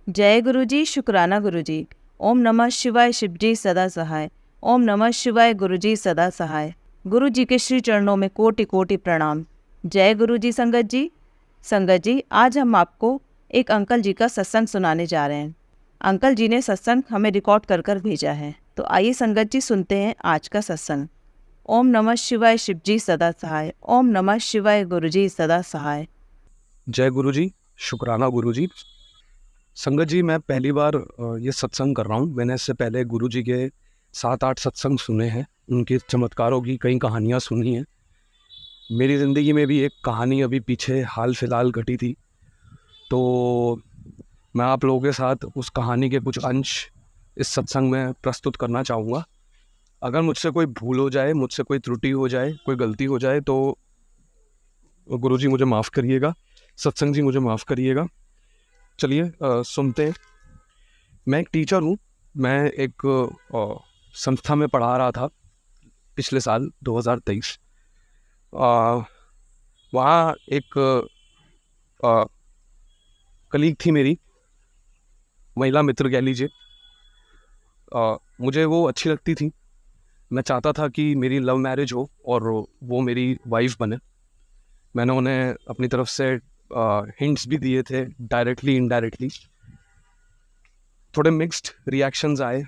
जय गुरु जी, शुक्राना गुरु जी। ओम नमः शिवाय, शिव जी सदा सहाय। ओम नमः शिवाय, गुरु जी सदा सहाय। गुरु जी के श्री चरणों में कोटि कोटि प्रणाम। जय गुरु जी। संगत जी, आज हम आपको एक अंकल जी का सत्संग सुनाने जा रहे हैं। अंकल जी ने सत्संग हमें रिकॉर्ड कर कर भेजा है, तो आइए संगत जी सुनते हैं आज का सत्संग। ओम नमः शिवाय, शिव जी सदा सहाय। ओम नमः शिवाय, गुरु जी सदा सहाय। जय गुरु जी, शुक्राना गुरु जी। संगत जी, मैं पहली बार ये सत्संग कर रहा हूँ। मैंने इससे पहले गुरु जी के 7-8 सत्संग सुने हैं, उनके चमत्कारों की कई कहानियाँ सुनी हैं। मेरी ज़िंदगी में भी एक कहानी अभी पीछे हाल फिलहाल घटी थी, तो मैं आप लोगों के साथ उस कहानी के कुछ अंश इस सत्संग में प्रस्तुत करना चाहूँगा। अगर मुझसे कोई भूल हो जाए, मुझसे कोई त्रुटि हो जाए, कोई गलती हो जाए तो गुरु जी मुझे माफ़ करिएगा, सत्संग जी मुझे माफ़ करिएगा। चलिए सुनते हैं। मैं एक टीचर हूँ। मैं एक संस्था में पढ़ा रहा था पिछले साल 2023। वहाँ एक कलीग थी मेरी, महिला मित्र कह लीजिए। मुझे वो अच्छी लगती थी। मैं चाहता था कि मेरी लव मैरिज हो और वो मेरी वाइफ बने। मैंने उन्हें अपनी तरफ से हिंट्स भी दिए थे, डायरेक्टली इनडायरेक्टली। थोड़े मिक्स्ड रिएक्शंस आए।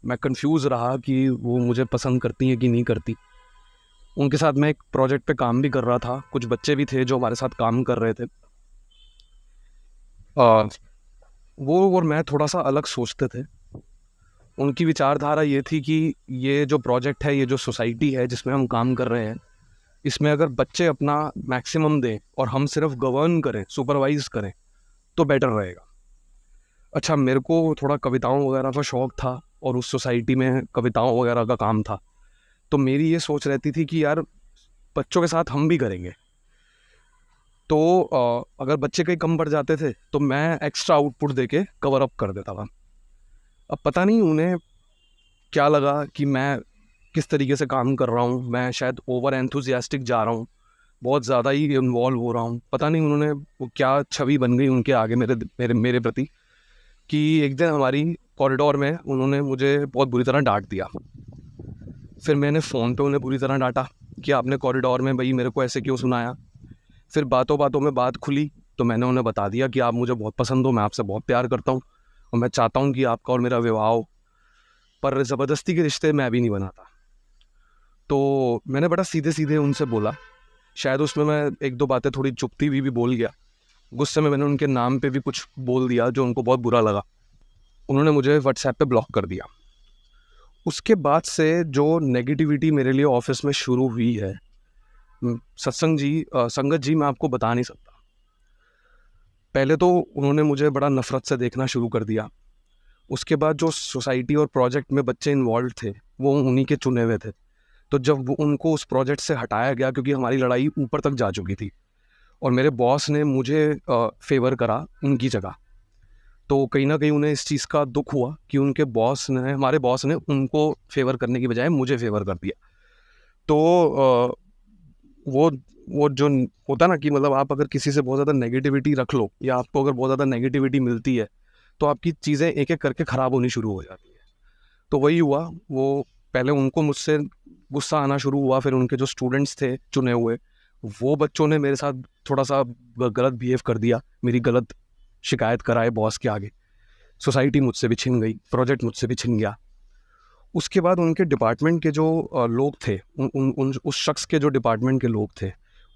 मैं कंफ्यूज रहा कि वो मुझे पसंद करती हैं कि नहीं करती। उनके साथ मैं एक प्रोजेक्ट पे काम भी कर रहा था, कुछ बच्चे भी थे जो हमारे साथ काम कर रहे थे। वो और मैं थोड़ा सा अलग सोचते थे। उनकी विचारधारा ये थी कि ये जो प्रोजेक्ट है, ये जो सोसाइटी है जिसमें हम काम कर रहे हैं, इसमें अगर बच्चे अपना मैक्सिमम दें और हम सिर्फ गवर्न करें, सुपरवाइज करें, तो बेटर रहेगा। अच्छा, मेरे को थोड़ा कविताओं वगैरह का शौक़ था और उस सोसाइटी में कविताओं वगैरह का काम था। तो मेरी ये सोच रहती थी कि यार बच्चों के साथ हम भी करेंगे। तो अगर बच्चे कहीं कम पड़ जाते थे तो मैं एक्स्ट्रा आउटपुट देके कवर अप कर देता था। अब पता नहीं उन्हें क्या लगा कि मैं किस तरीके से काम कर रहा हूँ। मैं शायद ओवर एंथुजियास्टिक जा रहा हूँ, बहुत ज़्यादा ही इन्वॉल्व हो रहा हूँ। पता नहीं उन्होंने वो क्या छवि बन गई उनके आगे मेरे मेरे मेरे प्रति, कि एक दिन हमारी कॉरिडोर में उन्होंने मुझे बहुत बुरी तरह डांट दिया। फिर मैंने फ़ोन पे उन्हें बुरी तरह डांटा कि आपने कॉरिडोर में भाई मेरे को ऐसे क्यों सुनाया। फिर बातों बातों में बात खुली तो मैंने उन्हें बता दिया कि आप मुझे बहुत पसंद हो, मैं आपसे बहुत प्यार करता हूँ और मैं चाहता हूँ कि आपका और मेरा विवाह हो, पर ज़बरदस्ती के रिश्ते मैं भी नहीं बनाता। तो मैंने बड़ा सीधे सीधे उनसे बोला। शायद उसमें मैं एक दो बातें थोड़ी चुपती हुई भी बोल गया। गुस्से में मैंने उनके नाम पे भी कुछ बोल दिया जो उनको बहुत बुरा लगा। उन्होंने मुझे व्हाट्सएप पे ब्लॉक कर दिया। उसके बाद से जो नेगेटिविटी मेरे लिए ऑफिस में शुरू हुई है, संगत जी, मैं आपको बता नहीं सकता। पहले तो उन्होंने मुझे बड़ा नफ़रत से देखना शुरू कर दिया। उसके बाद जो सोसाइटी और प्रोजेक्ट में बच्चे इन्वॉल्व थे वो उन्हीं के चुने हुए थे। तो जब वो उनको उस प्रोजेक्ट से हटाया गया, क्योंकि हमारी लड़ाई ऊपर तक जा चुकी थी और मेरे बॉस ने मुझे फेवर करा उनकी जगह, तो कहीं ना कहीं उन्हें इस चीज़ का दुख हुआ कि उनके बॉस ने, हमारे बॉस ने उनको फेवर करने की बजाय मुझे फेवर कर दिया। तो वो वो जो होता ना कि मतलब आप अगर किसी से बहुत ज़्यादा नेगेटिविटी रख लो या आपको अगर बहुत ज़्यादा नेगेटिविटी मिलती है तो आपकी चीज़ें एक एक करके ख़राब होनी शुरू हो जाती है। तो वही हुआ। वो पहले उनको मुझसे गुस्सा आना शुरू हुआ, फिर उनके जो स्टूडेंट्स थे चुने हुए, वो बच्चों ने मेरे साथ थोड़ा सा गलत बिहेव कर दिया, मेरी गलत शिकायत कराए बॉस के आगे। सोसाइटी मुझसे भी छिन गई, प्रोजेक्ट मुझसे भी छिन गया। उसके बाद उनके डिपार्टमेंट के जो लोग थे, उस शख्स के जो डिपार्टमेंट के लोग थे,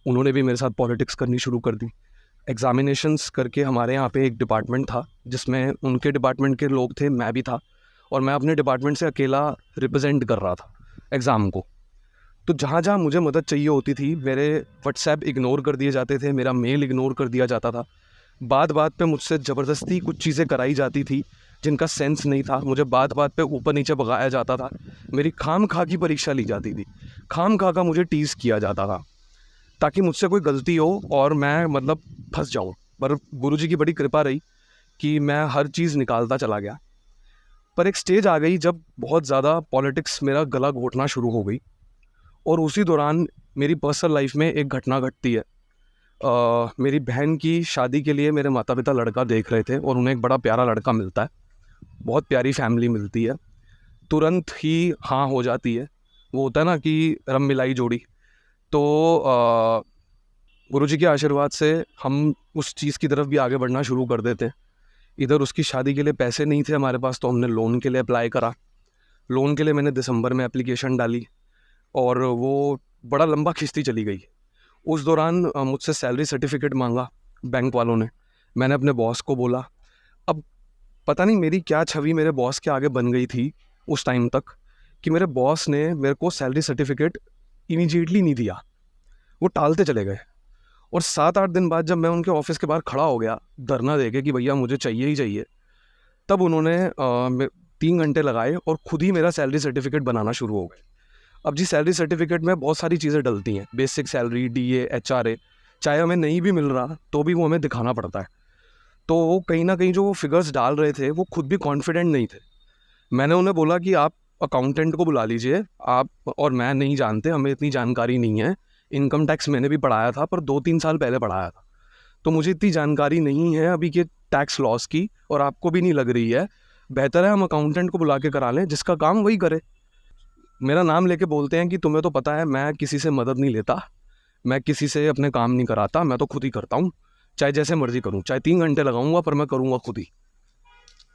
उन्होंने भी मेरे साथ पॉलिटिक्स करनी शुरू कर दी। एग्जामिनेशंस करके हमारे यहाँ पे एक डिपार्टमेंट था जिसमें उनके डिपार्टमेंट के लोग थे, मैं भी था, और मैं अपने डिपार्टमेंट से अकेला रिप्रेजेंट कर रहा था एग्ज़ाम को। तो जहाँ जहाँ मुझे मदद चाहिए होती थी, मेरे व्हाट्सएप इग्नोर कर दिए जाते थे, मेरा मेल इग्नोर कर दिया जाता था। बात बात पे मुझसे ज़बरदस्ती कुछ चीज़ें कराई जाती थी जिनका सेंस नहीं था। मुझे बात बात पे ऊपर नीचे भगाया जाता था। मेरी खाम खा की परीक्षा ली जाती थी, खाम खा का मुझे टीज़ किया जाता था ताकि मुझसे कोई गलती हो और मैं मतलब फंस जाऊं। पर गुरुजी की बड़ी कृपा रही कि मैं हर चीज़ निकालता चला गया। पर एक स्टेज आ गई जब बहुत ज़्यादा पॉलिटिक्स मेरा गला घोटना शुरू हो गई, और उसी दौरान मेरी पर्सनल लाइफ में एक घटना घटती है। मेरी बहन की शादी के लिए मेरे माता पिता लड़का देख रहे थे और उन्हें एक बड़ा प्यारा लड़का मिलता है, बहुत प्यारी फैमिली मिलती है, तुरंत ही हाँ हो जाती है। वो होता है ना कि रम मिलाई जोड़ी। तो गुरुजी के आशीर्वाद से हम उस चीज़ की तरफ भी आगे बढ़ना शुरू कर देते हैं। इधर उसकी शादी के लिए पैसे नहीं थे हमारे पास, तो हमने लोन के लिए अप्लाई करा। लोन के लिए मैंने दिसंबर में एप्लीकेशन डाली और वो बड़ा लंबा खिंचती चली गई। उस दौरान मुझसे सैलरी सर्टिफिकेट मांगा बैंक वालों ने। मैंने अपने बॉस को बोला। अब पता नहीं मेरी क्या छवि मेरे बॉस के आगे बन गई थी उस टाइम तक कि मेरे बॉस ने मेरे को सैलरी सर्टिफिकेट इमीडिएटली नहीं दिया, वो टालते चले गए। और 7-8 दिन बाद जब मैं उनके ऑफिस के बाहर खड़ा हो गया धरना देके कि भैया मुझे चाहिए ही चाहिए, तब उन्होंने 3 घंटे लगाए और खुद ही मेरा सैलरी सर्टिफिकेट बनाना शुरू हो गए। अब जी सैलरी सर्टिफिकेट में बहुत सारी चीज़ें डलती हैं, बेसिक सैलरी, DA, HRA, चाहे हमें नहीं भी मिल रहा तो भी वो हमें दिखाना पड़ता है। तो वो कहीं ना कहीं जो वो फिगर्स डाल रहे थे वो खुद भी कॉन्फिडेंट नहीं थे। मैंने उन्हें बोला कि आप अकाउंटेंट को बुला लीजिए, आप और मैं नहीं जानते, हमें इतनी जानकारी नहीं है। इनकम टैक्स मैंने भी पढ़ाया था पर 2-3 साल पहले पढ़ाया था, तो मुझे इतनी जानकारी नहीं है अभी के टैक्स लॉस की, और आपको भी नहीं लग रही है। बेहतर है हम अकाउंटेंट को बुला के करा लें, जिसका काम वही करे। मेरा नाम लेके बोलते हैं कि तुम्हें तो पता है मैं किसी से मदद नहीं लेता, मैं किसी से अपने काम नहीं कराता, मैं तो खुद ही करता हूँ, चाहे जैसे मर्जी करूँ, चाहे 3 घंटे लगाऊंगा पर मैं करूँगा खुद ही।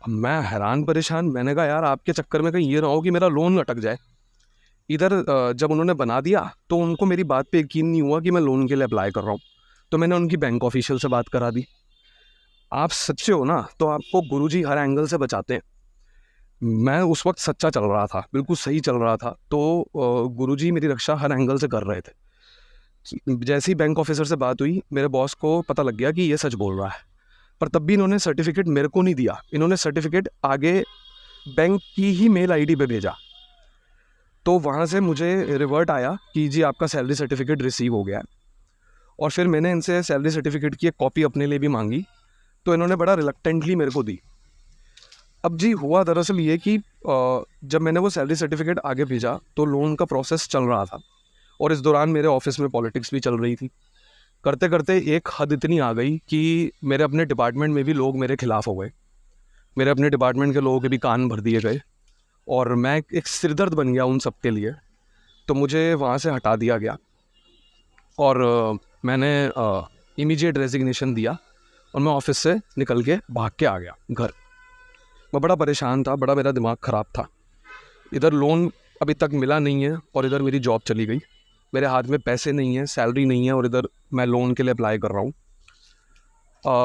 अब मैं हैरान परेशान, मैंने कहा यार आपके चक्कर में कहीं ये ना हो कि मेरा लोन अटक जाए। इधर जब उन्होंने बना दिया तो उनको मेरी बात पे यकीन नहीं हुआ कि मैं लोन के लिए अप्लाई कर रहा हूँ, तो मैंने उनकी बैंक ऑफिशियल से बात करा दी। आप सच्चे हो ना तो आपको गुरुजी हर एंगल से बचाते हैं। मैं उस वक्त सच्चा चल रहा था, बिल्कुल सही चल रहा था, तो गुरुजी मेरी रक्षा हर एंगल से कर रहे थे। जैसे ही बैंक ऑफिसर से बात हुई मेरे बॉस को पता लग गया कि ये सच बोल रहा है, पर तब भी इन्होंने सर्टिफिकेट मेरे को नहीं दिया, इन्होंने सर्टिफिकेट आगे बैंक की ही मेल ID पे भेजा। तो वहाँ से मुझे रिवर्ट आया कि जी आपका सैलरी सर्टिफिकेट रिसीव हो गया है। और फिर मैंने इनसे सैलरी सर्टिफिकेट की एक कॉपी अपने लिए भी मांगी, तो इन्होंने बड़ा रिलक्टेंटली मेरे को दी। अब जी हुआ दरअसल ये कि जब मैंने वो सैलरी सर्टिफिकेट आगे भेजा तो लोन का प्रोसेस चल रहा था, और इस दौरान मेरे ऑफिस में पॉलिटिक्स भी चल रही थी। करते करते एक हद इतनी आ गई कि मेरे अपने डिपार्टमेंट में भी लोग मेरे खिलाफ हो गए, मेरे अपने डिपार्टमेंट के लोगों के भी कान भर दिए गए, और मैं एक सिरदर्द बन गया उन सब के लिए। तो मुझे वहाँ से हटा दिया गया और मैंने इमीडिएट रेजिग्नेशन दिया और मैं ऑफिस से निकल के भाग के आ गया घर। मैं बड़ा परेशान था, बड़ा मेरा दिमाग ख़राब था। इधर लोन अभी तक मिला नहीं है और इधर मेरी जॉब चली गई, मेरे हाथ में पैसे नहीं है, सैलरी नहीं है, और इधर मैं लोन के लिए अप्लाई कर रहा हूँ।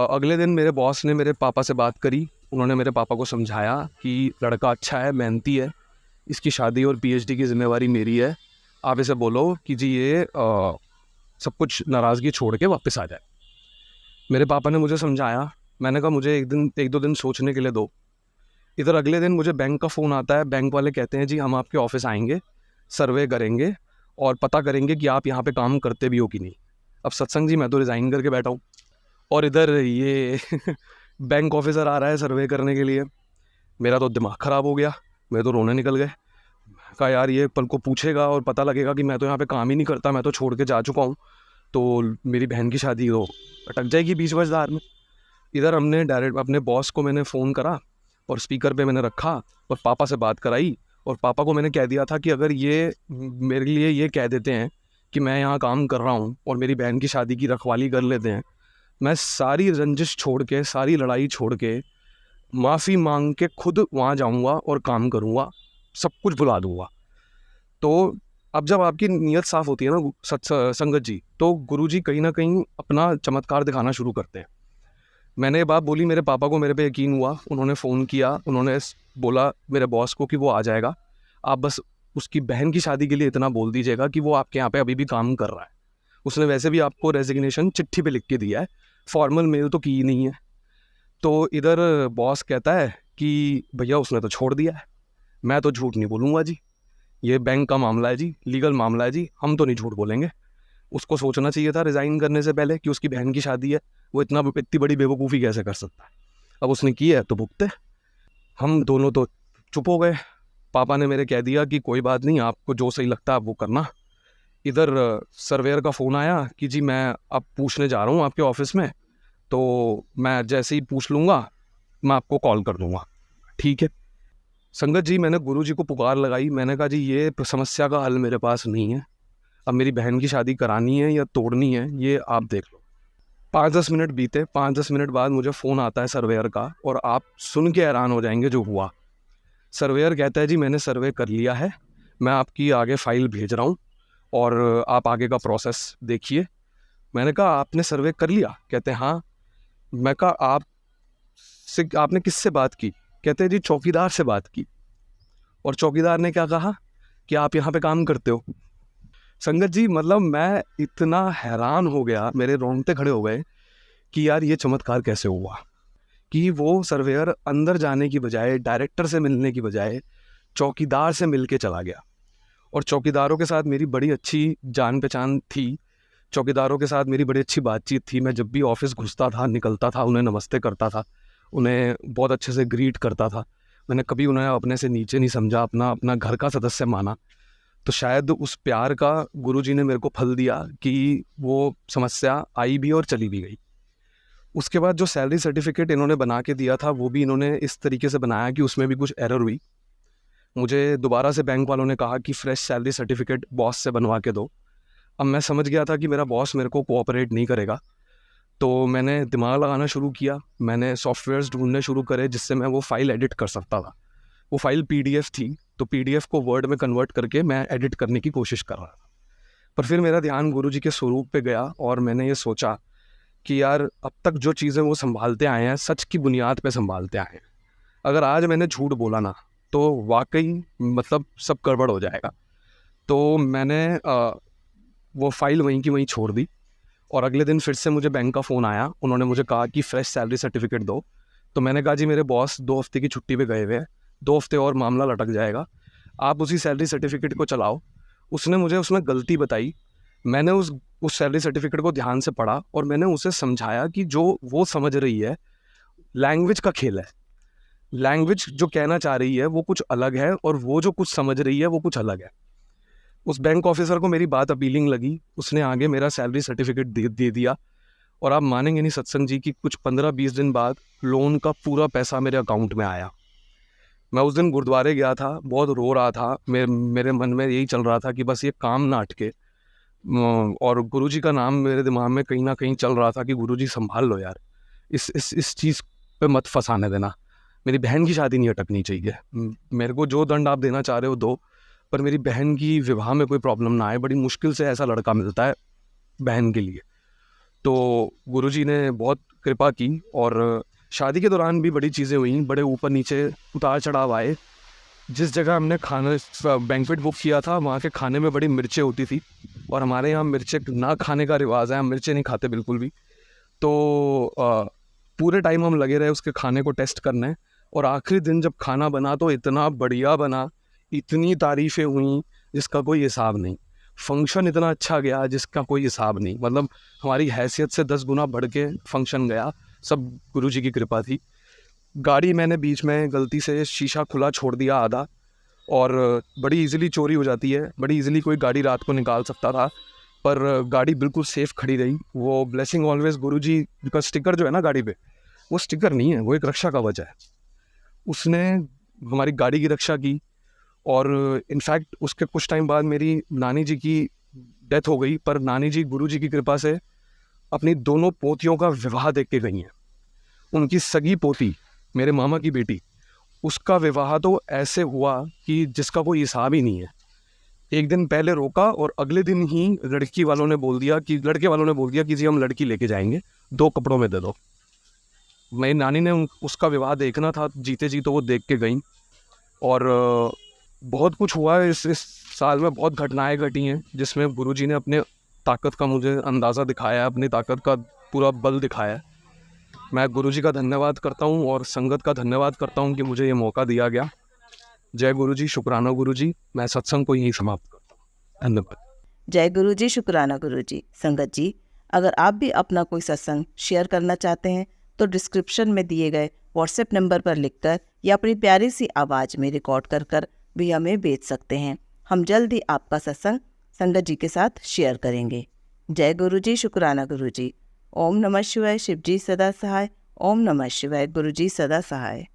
अगले दिन मेरे बॉस ने मेरे पापा से बात करी, उन्होंने मेरे पापा को समझाया कि लड़का अच्छा है, मेहनती है, इसकी शादी और PhD की जिम्मेवारी मेरी है, आप इसे बोलो कि जी ये सब कुछ नाराज़गी छोड़ के वापस आ जाए। मेरे पापा ने मुझे समझाया, मैंने कहा मुझे एक दो दिन सोचने के लिए दो। इधर अगले दिन मुझे बैंक का फ़ोन आता है, बैंक वाले कहते हैं जी हम आपके ऑफिस आएंगे, सर्वे करेंगे और पता करेंगे कि आप यहाँ पे काम करते भी हो कि नहीं। अब सत्संग जी मैं तो रिज़ाइन करके बैठा हूँ, और इधर ये बैंक ऑफिसर आ रहा है सर्वे करने के लिए। मेरा तो दिमाग ख़राब हो गया, मेरे तो रोने निकल गए। कहा यार ये पल को पूछेगा और पता लगेगा कि मैं तो यहाँ पे काम ही नहीं करता, मैं तो छोड़ के जा चुका हूँ, तो मेरी बहन की शादी तो अटक जाएगी बीच बाजार में। इधर हमने डायरेक्ट अपने बॉस को मैंने फ़ोन करा और स्पीकर पे मैंने रखा और पापा से बात कराई, और पापा को मैंने कह दिया था कि अगर ये मेरे लिए ये कह देते हैं कि मैं यहाँ काम कर रहा हूँ और मेरी बहन की शादी की रखवाली कर लेते हैं, मैं सारी रंजिश छोड़ के, सारी लड़ाई छोड़ के, माफ़ी मांग के खुद वहाँ जाऊँगा और काम करूँगा, सब कुछ भुला दूँगा। तो अब जब आपकी नीयत साफ़ होती है ना संगत जी, तो गुरुजी कहीं ना कहीं अपना चमत्कार दिखाना शुरू करते हैं। मैंने ये बात बोली, मेरे पापा को मेरे पे यकीन हुआ, उन्होंने फ़ोन किया, उन्होंने बोला मेरे बॉस को कि वो आ जाएगा, आप बस उसकी बहन की शादी के लिए इतना बोल दीजिएगा कि वो आपके यहाँ पे अभी भी काम कर रहा है। उसने वैसे भी आपको रेजिग्नेशन चिट्ठी पे लिख के दिया है, फॉर्मल मेल तो की ही नहीं है। तो इधर बॉस कहता है कि भैया उसने तो छोड़ दिया है। मैं तो झूठ नहीं बोलूँगा जी, ये बैंक का मामला है जी, लीगल मामला है जी, हम तो नहीं झूठ बोलेंगे। उसको सोचना चाहिए था रिज़ाइन करने से पहले कि उसकी बहन की शादी है, वो इतनी बड़ी बेवकूफ़ी कैसे कर सकता है। अब उसने की है तो भुगते। हम दोनों तो चुप हो गए। पापा ने मेरे कह दिया कि कोई बात नहीं, आपको जो सही लगता है आप वो करना। इधर सर्वेयर का फ़ोन आया कि जी मैं अब पूछने जा रहा हूँ आपके ऑफिस में, तो मैं जैसे ही पूछ लूँगा मैं आपको कॉल कर दूँगा। ठीक है संगत जी, मैंने गुरुजी को पुकार लगाई। मैंने कहा जी ये समस्या का हल मेरे पास नहीं है, अब मेरी बहन की शादी करानी है या तोड़नी है ये आप देख लो। 5-10 मिनट बीते, 5-10 मिनट बाद मुझे फ़ोन आता है सर्वेयर का, और आप सुन के हैरान हो जाएंगे जो हुआ। सर्वेयर कहता है जी मैंने सर्वे कर लिया है, मैं आपकी आगे फ़ाइल भेज रहा हूँ और आप आगे का प्रोसेस देखिए। मैंने कहा आपने सर्वे कर लिया? कहते हैं हाँ। मैं कहा आपने किससे बात की? कहते हैं जी चौकीदार से बात की। और चौकीदार ने क्या कहा कि आप यहाँ पे काम करते हो? संगत जी मतलब मैं इतना हैरान हो गया, मेरे रोंगटे खड़े हो गए कि यार ये चमत्कार कैसे हुआ कि वो सर्वेयर अंदर जाने की बजाय, डायरेक्टर से मिलने की बजाय चौकीदार से मिल के चला गया। और चौकीदारों के साथ मेरी बड़ी अच्छी जान पहचान थी, चौकीदारों के साथ मेरी बड़ी अच्छी बातचीत थी। मैं जब भी ऑफिस घुसता था, निकलता था, उन्हें नमस्ते करता था, उन्हें बहुत अच्छे से ग्रीट करता था। मैंने कभी उन्हें अपने से नीचे नहीं समझा, अपना घर का सदस्य माना। तो शायद उस प्यार का गुरुजी ने मेरे को फल दिया कि वो समस्या आई भी और चली भी गई। उसके बाद जो सैलरी सर्टिफिकेट इन्होंने बना के दिया था वो भी इन्होंने इस तरीके से बनाया कि उसमें भी कुछ एरर हुई। मुझे दोबारा से बैंक वालों ने कहा कि फ्रेश सैलरी सर्टिफिकेट बॉस से बनवा के दो। अब मैं समझ गया था कि मेरा बॉस मेरे को कोऑपरेट नहीं करेगा, तो मैंने दिमाग लगाना शुरू किया। मैंने सॉफ्टवेयर्स ढूंढने शुरू करे जिससे मैं वो फाइल एडिट कर सकता था। वो फाइल PDF थी, तो PDF को वर्ड में कन्वर्ट करके मैं एडिट करने की कोशिश कर रहा था। पर फिर मेरा ध्यान गुरुजी के स्वरूप पे गया और मैंने ये सोचा कि यार अब तक जो चीज़ें वो संभालते आए हैं सच की बुनियाद पे संभालते आए हैं। अगर आज मैंने झूठ बोला ना तो वाकई मतलब सब गड़बड़ हो जाएगा। तो मैंने वो फाइल वहीं की वहीं छोड़ दी और अगले दिन फिर से मुझे बैंक का फ़ोन आया। उन्होंने मुझे कहा कि फ्रेश सैलरी सर्टिफिकेट दो। तो मैंने कहा जी मेरे बॉस 2 हफ्ते की छुट्टी पे गए हुए हैं, 2 हफ्ते और मामला लटक जाएगा, आप उसी सैलरी सर्टिफिकेट को चलाओ। उसने मुझे उसमें गलती बताई। मैंने उस सैलरी सर्टिफिकेट को ध्यान से पढ़ा और मैंने उसे समझाया कि जो वो समझ रही है लैंग्वेज का खेल है। लैंग्वेज जो कहना चाह रही है वो कुछ अलग है और वो जो कुछ समझ रही है वो कुछ अलग है। उस बैंक ऑफिसर को मेरी बात अपीलिंग लगी, उसने आगे मेरा सैलरी सर्टिफिकेट दे दिया। और आप मानेंगे नहीं सत्संग जी कि कुछ 15-20 दिन बाद लोन का पूरा पैसा मेरे अकाउंट में आया। मैं उस दिन गुरुद्वारे गया था, बहुत रो रहा था, मेरे मन में यही चल रहा था कि बस ये काम ना अटके। और गुरुजी का नाम मेरे दिमाग में कहीं ना कहीं चल रहा था कि गुरुजी संभाल लो यार, इस चीज़ पे मत फंसाने देना, मेरी बहन की शादी नहीं अटकनी चाहिए। मेरे को जो दंड आप देना चाह रहे हो दो, पर मेरी बहन की विवाह में कोई प्रॉब्लम ना आए। बड़ी मुश्किल से ऐसा लड़का मिलता है बहन के लिए। तो गुरुजी ने बहुत कृपा की और शादी के दौरान भी बड़ी चीज़ें हुई, बड़े ऊपर नीचे उतार चढ़ाव आए। जिस जगह हमने खाना बैंक्वेट बुक किया था वहाँ के खाने में बड़ी मिर्चें होती थी और हमारे यहाँ मिर्चें ना खाने का रिवाज है, हम मिर्चें नहीं खाते बिल्कुल भी। तो पूरे टाइम हम लगे रहे उसके खाने को टेस्ट करने और आखिरी दिन जब खाना बना तो इतना बढ़िया बना, इतनी तारीफ़ें हुई जिसका कोई हिसाब नहीं। फंक्शन इतना अच्छा गया जिसका कोई हिसाब नहीं, मतलब हमारी हैसियत से 10 गुना बढ़ के फंक्शन गया। सब गुरुजी की कृपा थी। गाड़ी मैंने बीच में गलती से शीशा खुला छोड़ दिया आधा, और बड़ी इजीली चोरी हो जाती है, बड़ी इजीली कोई गाड़ी रात को निकाल सकता था, पर गाड़ी बिल्कुल सेफ खड़ी रही। वो ब्लेसिंग ऑलवेज गुरुजी का स्टिकर जो है ना गाड़ी पे, वो स्टिकर नहीं है, वो एक रक्षा कवच है। उसने हमारी गाड़ी की रक्षा की। और इनफैक्ट उसके कुछ टाइम बाद मेरी नानी जी की डेथ हो गई, पर नानी जी गुरुजी की कृपा से अपनी दोनों पोतियों का विवाह देख के गई हैं। उनकी सगी पोती मेरे मामा की बेटी, उसका विवाह तो ऐसे हुआ कि जिसका कोई हिसाब ही नहीं है। एक दिन पहले रोका और अगले दिन ही लड़के वालों ने बोल दिया कि जी हम लड़की लेके जाएंगे, 2 कपड़ों में दे दो। मेरी नानी ने उसका विवाह देखना था जीते जी, तो वो देख के गई। और बहुत कुछ हुआ है इस साल में, बहुत घटनाएं घटी हैं जिसमें गुरुजी ने अपने ताकत का मुझे अंदाज़ा दिखाया, अपनी ताकत का पूरा बल दिखाया। मैं गुरुजी का धन्यवाद करता हूँ और संगत का धन्यवाद करता हूँ कि मुझे ये मौका दिया गया। जय गुरुजी, शुक्राना गुरुजी। मैं सत्संग को यहीं समाप्त करता हूँ। धन्यवाद। जय गुरु जी, शुक्राना गुरु जी। संगत जी, अगर आप भी अपना कोई सत्संग शेयर करना चाहते हैं तो डिस्क्रिप्शन में दिए गए व्हाट्सएप नंबर पर लिखकर या अपनी प्यारी सी आवाज़ में रिकॉर्ड कर भी हमें भेज सकते हैं। हम जल्द ही आपका सत्संग संगत जी के साथ शेयर करेंगे। जय गुरु जी, शुक्राना गुरु जी। ओम नमः शिवाय, शिव जी सदा सहाय। ओम नमः शिवाय, गुरु जी सदा सहाय।